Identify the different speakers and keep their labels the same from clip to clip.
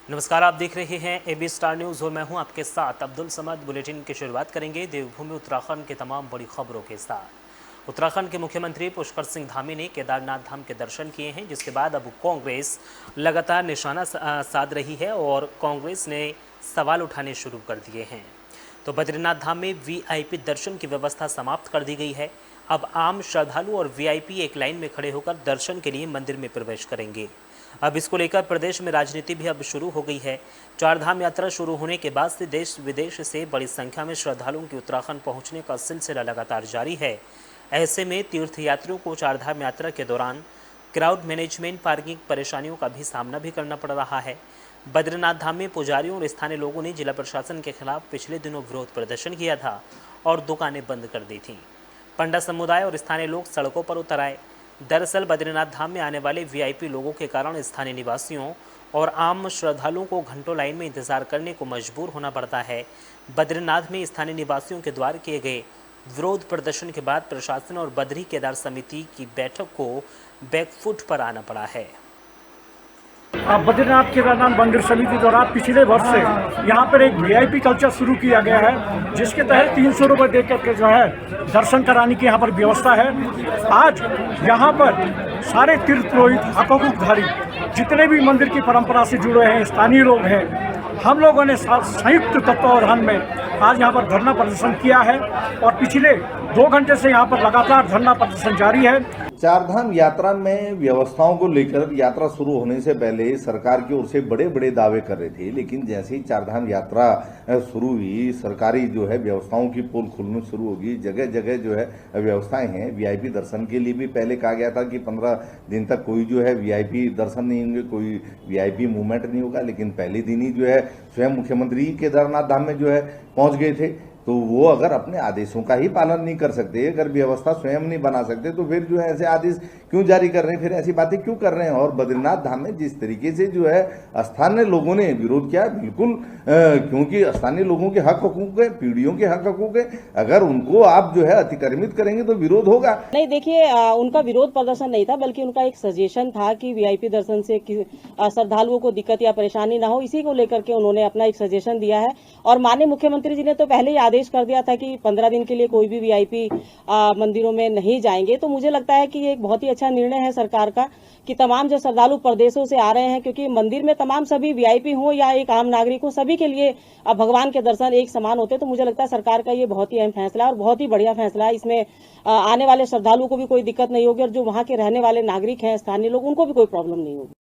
Speaker 1: नमस्कार, आप देख रहे हैं एबी स्टार न्यूज़ और मैं हूं आपके साथ अब्दुल समद। बुलेटिन की शुरुआत करेंगे देवभूमि उत्तराखंड के तमाम बड़ी खबरों के साथ। उत्तराखंड के मुख्यमंत्री पुष्कर सिंह धामी ने केदारनाथ धाम के दर्शन किए हैं, जिसके बाद अब कांग्रेस लगातार निशाना साध रही है और कांग्रेस ने सवाल उठाने शुरू कर दिए हैं। तो बद्रीनाथ धाम में वीआईपी दर्शन की व्यवस्था समाप्त कर दी गई है। अब आम श्रद्धालु और वीआईपी एक लाइन में खड़े होकर दर्शन के लिए मंदिर में प्रवेश करेंगे। अब इसको लेकर प्रदेश में राजनीति भी अब शुरू हो गई है। चारधाम यात्रा शुरू होने के बाद से देश विदेश से बड़ी संख्या में श्रद्धालुओं की उत्तराखंड पहुंचने का सिलसिला लगातार जारी है। ऐसे में तीर्थयात्रियों को चारधाम यात्रा के दौरान क्राउड मैनेजमेंट, पार्किंग परेशानियों का भी सामना भी करना पड़ रहा है। बद्रीनाथ धाम में पुजारियों और स्थानीय लोगों ने जिला प्रशासन के खिलाफ पिछले दिनों विरोध प्रदर्शन किया था और दुकानें बंद कर दी थीं। पंडा समुदाय और स्थानीय लोग सड़कों पर उतर आए। दरअसल बद्रीनाथ धाम में आने वाले वीआईपी लोगों के कारण स्थानीय निवासियों और आम श्रद्धालुओं को घंटों लाइन में इंतजार करने को मजबूर होना पड़ता है। बद्रीनाथ में स्थानीय निवासियों के द्वारा किए गए विरोध प्रदर्शन के बाद प्रशासन और बद्री केदार समिति की बैठक को बैकफुट पर आना पड़ा है।
Speaker 2: बद्रीनाथ केदारनाथ मंदिर समिति द्वारा पिछले वर्ष से यहाँ पर एक वीआईपी कल्चर शुरू किया गया है, जिसके तहत 300 रुपये दे करके जो है दर्शन कराने की यहाँ पर व्यवस्था है। आज यहाँ पर सारे तीर्थ पुरोहित, हकूकधारी, जितने भी मंदिर की परंपरा से जुड़े हैं, स्थानीय लोग हैं, हम लोगों ने संयुक्त तत्वावधान में आज यहाँ पर धरना प्रदर्शन किया है और पिछले 2 घंटे से यहाँ पर लगातार धरना प्रदर्शन जारी है।
Speaker 3: चारधाम यात्रा में व्यवस्थाओं को लेकर यात्रा शुरू होने से पहले सरकार की ओर से बड़े बड़े दावे कर रहे थे, लेकिन जैसे ही चारधाम यात्रा शुरू हुई, सरकारी जो है व्यवस्थाओं की पोल खुलनी शुरू होगी। जगह जगह जो है व्यवस्थाएं हैं। वीआईपी दर्शन के लिए भी पहले कहा गया था कि 15 दिन तक कोई जो है वीआईपी दर्शन नहीं होंगे, कोई वीआईपी मूवमेंट नहीं होगा, लेकिन पहले दिन ही जो है स्वयं मुख्यमंत्री केदारनाथ धाम में जो है पहुंच गए थे। तो वो अगर अपने आदेशों का ही पालन नहीं कर सकते, अगर व्यवस्था स्वयं नहीं बना सकते, तो फिर जो है ऐसे आदेश क्यों जारी कर रहे हैं, फिर ऐसी बातें क्यों कर रहे हैं। और बद्रीनाथ धाम में जिस तरीके से जो है स्थानीय लोगों ने विरोध किया, बिल्कुल क्योंकि स्थानीय लोगों के हक हकूक है, पीढ़ियों के हक हकूक है, अगर उनको आप जो है अतिक्रमित करेंगे तो विरोध होगा।
Speaker 4: नहीं, देखिए, उनका विरोध प्रदर्शन नहीं था, बल्कि उनका एक सजेशन था कि वीआईपी दर्शन से श्रद्धालुओं को दिक्कत या परेशानी ना हो, इसी को लेकर के उन्होंने अपना एक सजेशन दिया है। और माननीय मुख्यमंत्री जी ने तो पहले ही आदेश कर दिया था कि 15 दिन के लिए कोई भी वीआईपी मंदिरों में नहीं जाएंगे। तो मुझे लगता है कि ये एक बहुत ही अच्छा निर्णय है सरकार का कि तमाम जो श्रद्धालु प्रदेशों से आ रहे हैं, क्योंकि मंदिर में तमाम सभी वीआईपी हो या एक आम नागरिक हो, सभी के लिए भगवान के दर्शन एक समान होते हैं। तो मुझे लगता है सरकार का ये बहुत ही अहम फैसला है और बहुत ही बढ़िया फैसला है। इसमें आने वाले श्रद्धालुओं को भी कोई दिक्कत नहीं होगी और जो वहां के रहने वाले नागरिक हैं, स्थानीय लोग, उनको भी कोई प्रॉब्लम नहीं होगी।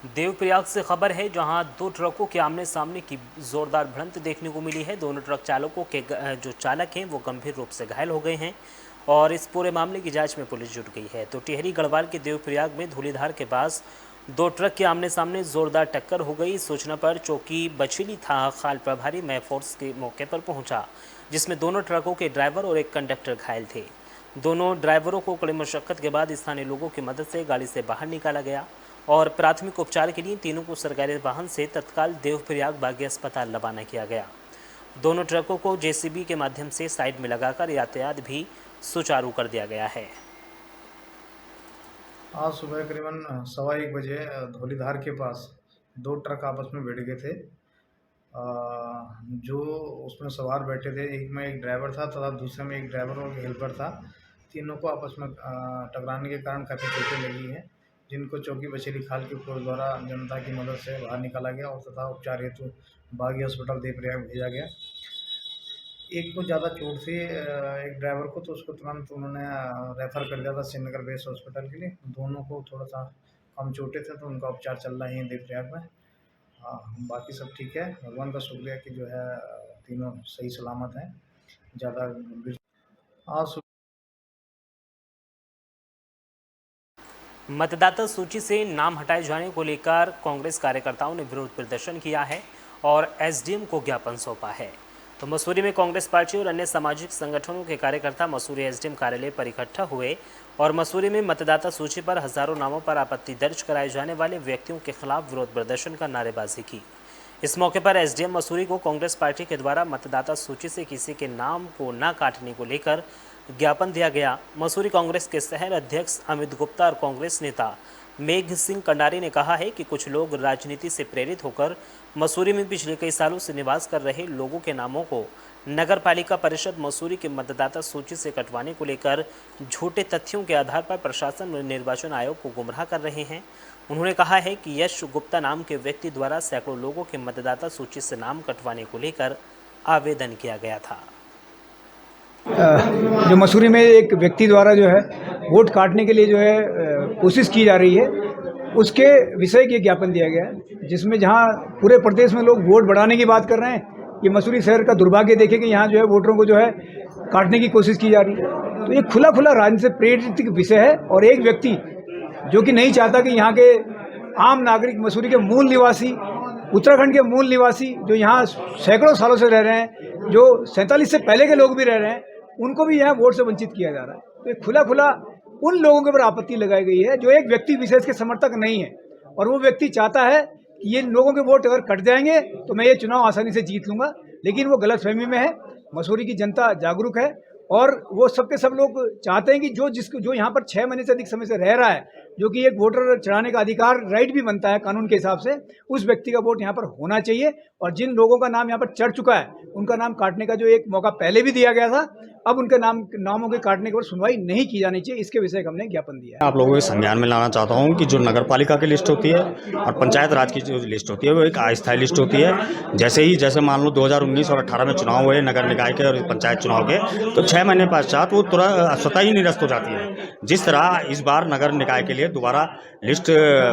Speaker 1: देवप्रयाग से खबर है, जहां 2 ट्रकों के आमने सामने की जोरदार भिड़ंत देखने को मिली है। दोनों ट्रक चालकों के जो चालक हैं वो गंभीर रूप से घायल हो गए हैं और इस पूरे मामले की जांच में पुलिस जुट गई है। तो टिहरी गढ़वाल के देवप्रयाग में धूलीधार के पास 2 ट्रक के आमने सामने जोरदार टक्कर हो गई। सूचना पर चौकी बछीली था खाल प्रभारी मैं फोर्स के मौके पर पहुंचा, जिसमें दोनों ट्रकों के ड्राइवर और एक कंडक्टर घायल थे। दोनों ड्राइवरों को कड़ी मशक्कत के बाद स्थानीय लोगों की मदद से गाड़ी से बाहर निकाला गया और प्राथमिक उपचार के लिए तीनों को सरकारी वाहन से तत्काल देवप्रयाग बागी अस्पताल रवाना किया गया। दोनों ट्रकों को जेसीबी के माध्यम से साइड में लगाकर यातायात भी सुचारू कर दिया गया है।
Speaker 5: आज सुबह करीबन 1:15 बजे धौलीधार के पास 2 ट्रक आपस में भिड़ गए थे। जो उसमें सवार बैठे थे, एक में एक ड्राइवर था तथा दूसरे में एक ड्राइवर और हेल्पर था। तीनों को आपस में टकराने के कारण काफ़ी चोटें लगी हैं, जिनको चौकी बछेली खाल के पुलिस द्वारा जनता की मदद से बाहर निकाला गया और तथा उपचार हेतु बागी अस्पताल देवप्रयाग भेजा गया। एक को ज़्यादा चोट थी, एक ड्राइवर को, तो उसको तुरंत उन्होंने रेफ़र कर दिया था श्रीनगर बेस हॉस्पिटल के लिए। दोनों को थोड़ा सा कम चोटें थे, तो उनका उपचार चल रहा है देवप्रयाग में। बाकी सब ठीक है, भगवान का शुक्रिया कि जो है तीनों सही सलामत हैं। ज़्यादा गंभीर आज
Speaker 1: मतदाता सूची से नाम हटाए जाने को लेकर कांग्रेस कार्यकर्ताओं ने विरोध प्रदर्शन किया है और एसडीएम को ज्ञापन सौंपा है। तो मसूरी में कांग्रेस पार्टी और अन्य सामाजिक संगठनों के कार्यकर्ता मसूरी एसडीएम कार्यालय पर इकट्ठा हुए और मसूरी में मतदाता सूची पर हजारों नामों पर आपत्ति दर्ज कराए जाने वाले व्यक्तियों के खिलाफ विरोध प्रदर्शन का नारेबाजी की। इस मौके पर एसडीएम मसूरी को कांग्रेस पार्टी के द्वारा मतदाता सूची से किसी के नाम को न काटने को लेकर ज्ञापन दिया गया। मसूरी कांग्रेस के शहर अध्यक्ष अमित गुप्ता और कांग्रेस नेता मेघ सिंह कंडारी ने कहा है कि कुछ लोग राजनीति से प्रेरित होकर मसूरी में पिछले कई सालों से निवास कर रहे लोगों के नामों को नगर पालिका परिषद मसूरी के मतदाता सूची से कटवाने को लेकर झूठे तथ्यों के आधार पर प्रशासन और निर्वाचन आयोग को गुमराह कर रहे हैं। उन्होंने कहा है कि यश गुप्ता नाम के व्यक्ति द्वारा सैकड़ों लोगों के मतदाता सूची से नाम कटवाने को लेकर आवेदन किया गया था।
Speaker 6: जो मसूरी में एक व्यक्ति द्वारा जो है वोट काटने के लिए जो है कोशिश की जा रही है, उसके विषय के ज्ञापन दिया गया है, जिसमें जहां पूरे प्रदेश में लोग वोट बढ़ाने की बात कर रहे हैं, ये मसूरी शहर का दुर्भाग्य देखे कि यहाँ जो है वोटरों को जो है काटने की कोशिश की जा रही है। तो ये खुला खुला राजनीति से प्रेरित विषय है और एक व्यक्ति जो कि नहीं चाहता कि यहाँ के आम नागरिक, मसूरी के मूल निवासी, उत्तराखंड के मूल निवासी जो यहाँ सैकड़ों सालों से रह रहे हैं, जो 47 से पहले के लोग भी रह रहे हैं, उनको भी यहाँ वोट से वंचित किया जा रहा है। तो एक खुला खुला उन लोगों के ऊपर आपत्ति लगाई गई है जो एक व्यक्ति विशेष के समर्थक नहीं है, और वो व्यक्ति चाहता है कि ये लोगों के वोट अगर कट जाएंगे तो मैं ये चुनाव आसानी से जीत लूंगा, लेकिन वो गलतफहमी में है। मसूरी की जनता जागरूक है और वो सबके सब लोग चाहते हैं कि जो यहाँ पर 6 महीने से अधिक समय से रह रहा है, जो कि एक वोटर चढ़ाने का अधिकार राइट भी बनता है कानून के हिसाब से, उस व्यक्ति का वोट यहाँ पर होना चाहिए। और जिन लोगों का नाम यहाँ पर चढ़ चुका है उनका नाम काटने का जो एक मौका पहले भी दिया गया था, अब उनके नामों के काटने के ऊपर सुनवाई नहीं की जानी चाहिए। इसके विषय का हमने ज्ञापन दिया है।
Speaker 7: आप लोगों के संज्ञान में लाना चाहता हूं कि जो नगर पालिका की लिस्ट होती है और पंचायत राज की जो लिस्ट होती है वो एक अस्थायी लिस्ट होती है। जैसे मान लो 2019 और 18 में चुनाव हुए नगर निकाय के और पंचायत चुनाव के, तो 6 महीने पश्चात वो तुरंत स्वतः ही निरस्त हो जाती है। जिस तरह इस बार नगर निकाय के लिए दोबारा लिस्ट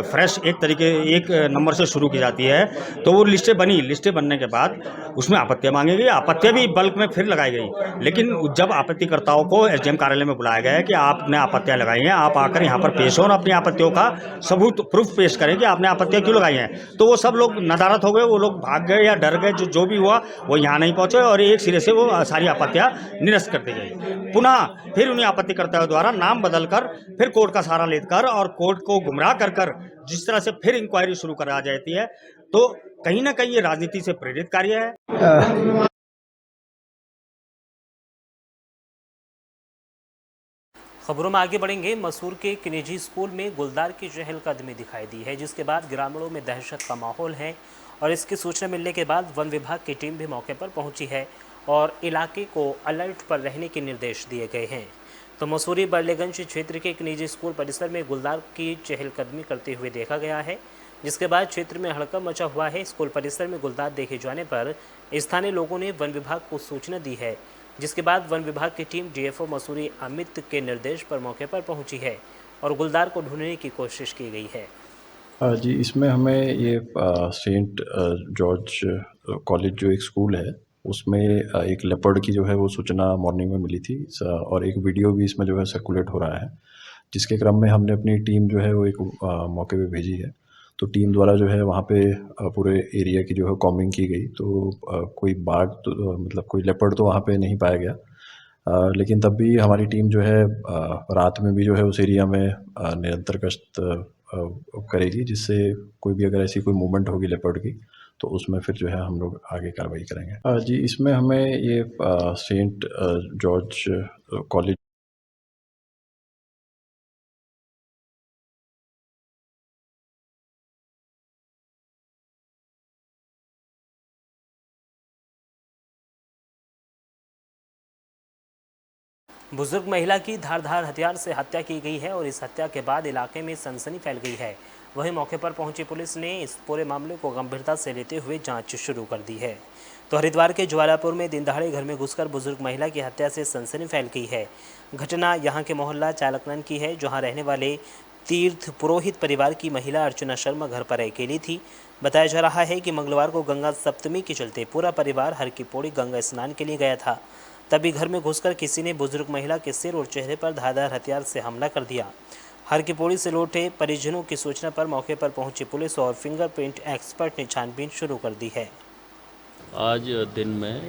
Speaker 7: फ्रेश एक नंबर से शुरू की जाती है, तो वो लिस्टें बनने के बाद उसमें आपत्तियां मांगी गई, आपत्तियां भी बल्क में फिर लगाई गई। लेकिन जब आपत्तिकर्ताओं को एसडीएम कार्यालय में बुलाया गया है कि आपने आपत्तियां लगाई हैं, आप आकर यहाँ पर पेश हो और अपनी आपत्तियों का सबूत प्रूफ पेश करें कि आपने आपत्तियां क्यों लगाई हैं, तो वो सब लोग नदारत हो गए, वो लोग भाग गए या डर गए, जो भी हुआ वो यहाँ नहीं पहुंचे और एक सिरे से वो सारी आपत्तियां निरस्त कर दी गई। पुनः फिर उन्हें आपत्तिकर्ताओं द्वारा नाम बदलकर फिर कोर्ट का सहारा लेकर और कोर्ट को गुमराह कर जिस तरह से फिर इंक्वायरी शुरू करा जाती है, तो कहीं ना कहीं ये राजनीति से प्रेरित कार्य है।
Speaker 1: खबरों में आगे बढ़ेंगे। मसूर के एक निजी स्कूल में गुलदार की चहलकदमी दिखाई दी है, जिसके बाद ग्रामीणों में दहशत का माहौल है और इसकी सूचना मिलने के बाद वन विभाग की टीम भी मौके पर पहुंची है और इलाके को अलर्ट पर रहने के निर्देश दिए गए हैं। तो मसूरी बरलेगंज क्षेत्र के एक निजी स्कूल परिसर में गुलदार की चहलकदमी करते हुए देखा गया है, जिसके बाद क्षेत्र में हड़कंप मचा हुआ है। स्कूल परिसर में गुलदार देखे जाने पर स्थानीय लोगों ने वन विभाग को सूचना दी है, जिसके बाद वन विभाग की टीम डीएफओ मसूरी अमित के निर्देश पर मौके पर पहुंची है और गुलदार को ढूंढने की कोशिश की गई है।
Speaker 8: जी, इसमें हमें ये सेंट जॉर्ज कॉलेज जो एक स्कूल है उसमें एक लेपर्ड की जो है वो सूचना मॉर्निंग में मिली थी और एक वीडियो भी इसमें जो है सर्कुलेट हो रहा है, जिसके क्रम में हमने अपनी टीम जो है वो एक मौके पे भेजी है। तो टीम द्वारा जो है वहाँ पे पूरे एरिया की जो है कॉम्बिंग की गई, तो कोई बाघ मतलब कोई लेपर्ड तो वहाँ पे नहीं पाया गया, लेकिन तब भी हमारी टीम जो है रात में भी जो है उस एरिया में निरंतर गश्त करेगी, जिससे कोई भी अगर ऐसी कोई मूवमेंट होगी लेपर्ड की तो उसमें फिर जो है हम लोग आगे कार्रवाई करेंगे। जी, इसमें हमें ये सेंट जॉर्ज कॉलेज
Speaker 1: बुजुर्ग महिला की धारदार हथियार से हत्या की गई है और इस हत्या के बाद इलाके में सनसनी फैल गई है। वहीं मौके पर पहुंची पुलिस ने इस पूरे मामले को गंभीरता से लेते हुए जांच शुरू कर दी है। तो हरिद्वार के ज्वालापुर में दिन दहाड़े घर में घुसकर बुजुर्ग महिला की हत्या से सनसनी फैल गई है। घटना यहां के मोहल्ला चालकनन की है, जहां रहने वाले तीर्थ पुरोहित परिवार की महिला अर्चना शर्मा घर पर अकेली थी। बताया जा रहा है कि मंगलवार को गंगा सप्तमी के चलते पूरा परिवार हर की पौड़ी गंगा स्नान के लिए गया था। तभी घर में घुसकर किसी ने बुजुर्ग महिला के सिर और चेहरे पर धारदार हथियार से हमला कर दिया। हर की पौड़ी से लौटे परिजनों की सूचना पर मौके पर पहुंची पुलिस और फिंगरप्रिंट एक्सपर्ट ने छानबीन शुरू कर दी है।
Speaker 9: आज दिन में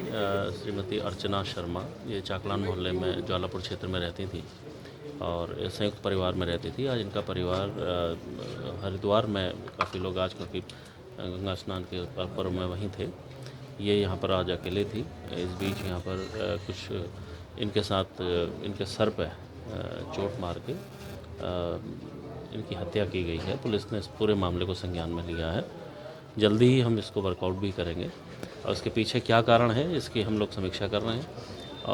Speaker 9: श्रीमती अर्चना शर्मा ये चाकलान मोहल्ले में ज्वालापुर क्षेत्र में रहती थी और संयुक्त परिवार में रहती थी। आज इनका परिवार हरिद्वार में काफ़ी लोग आज क्योंकि गंगा स्नान के पर्व में वहीं थे, ये यहाँ पर आज अकेले थी। इस बीच यहाँ पर कुछ इनके साथ इनके सर पे चोट मार के इनकी हत्या की गई है। पुलिस ने इस पूरे मामले को संज्ञान में लिया है। जल्दी ही हम इसको वर्कआउट भी करेंगे और इसके पीछे क्या कारण है इसकी हम लोग समीक्षा कर रहे हैं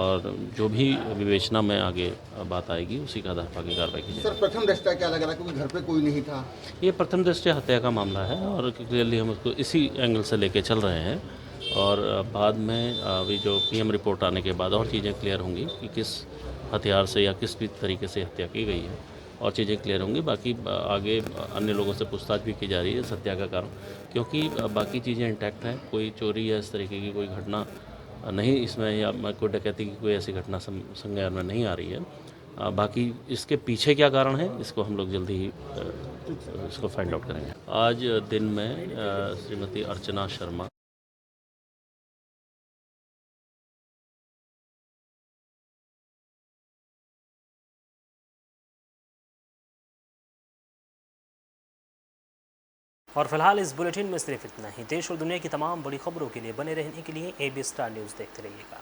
Speaker 9: और जो भी विवेचना में आगे बात आएगी उसी का आधार पर आगे कार्रवाई की जाएगी।
Speaker 10: सर प्रथम दृष्टया क्या लग रहा है क्योंकि घर पे कोई नहीं था?
Speaker 9: ये प्रथम दृष्टया हत्या का मामला है और क्लियरली हम उसको इसी एंगल से लेके चल रहे हैं और बाद में अभी जो पीएम रिपोर्ट आने के बाद और चीज़ें क्लियर होंगी कि किस हथियार से या किस भी तरीके से हत्या की गई है और चीज़ें क्लियर होंगी। बाकी आगे अन्य लोगों से पूछताछ भी की जा रही है इस हत्या का कारण, क्योंकि बाकी चीज़ें इंटैक्ट हैं। कोई चोरी या इस तरीके की कोई घटना नहीं इसमें या कोई डकैती की कोई ऐसी घटना संज्ञान में नहीं आ रही है। बाकी इसके पीछे क्या कारण है इसको हम लोग जल्दी ही इसको फाइंड आउट करेंगे। आज दिन में श्रीमती अर्चना शर्मा
Speaker 1: और फिलहाल इस बुलेटिन में सिर्फ इतना ही। देश और दुनिया की तमाम बड़ी खबरों के लिए बने रहने के लिए AB स्टार न्यूज़ देखते रहिएगा।